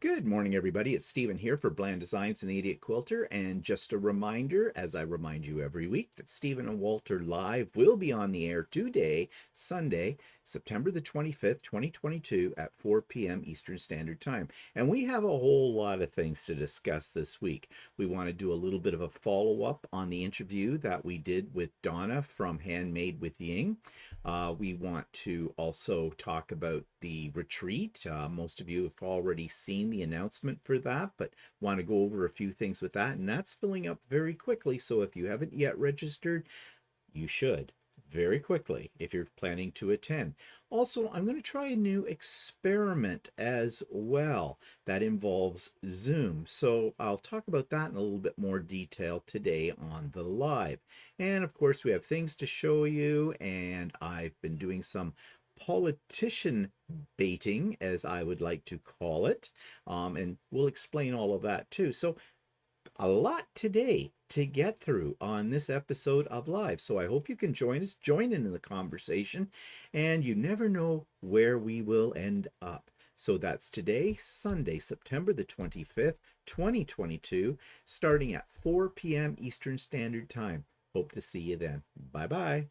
Good morning, everybody. It's Stephen here for Bland Designs and the Idiot Quilter. And just a reminder, as I remind you every week, that Stephen and Walter Live will be on the air today, Sunday, September the 25th, 2022 at 4 p.m. Eastern Standard Time. And we have a whole lot of things to discuss this week. We want to do a little bit of a follow-up on the interview that we did with Donna from Handmade with Ying. We want to also talk about the retreat. Most of you have already seen the announcement for that, but want to go over a few things with that. And that's filling up very quickly. So if you haven't yet registered, you should very quickly if you're planning to attend. Also, I'm going to try a new experiment as well that involves Zoom. So I'll talk about that in a little bit more detail today on the live. And of course, we have things to show you, and I've been doing some politician baiting, as I would like to call it, and we'll explain all of that too. So a lot today to get through on this episode of Live. So I hope you can join us, join in the conversation, and you never know where we will end up. So that's today, Sunday, September the 25th, 2022, starting at 4 p.m. Eastern Standard Time. Hope to see you then. Bye-bye.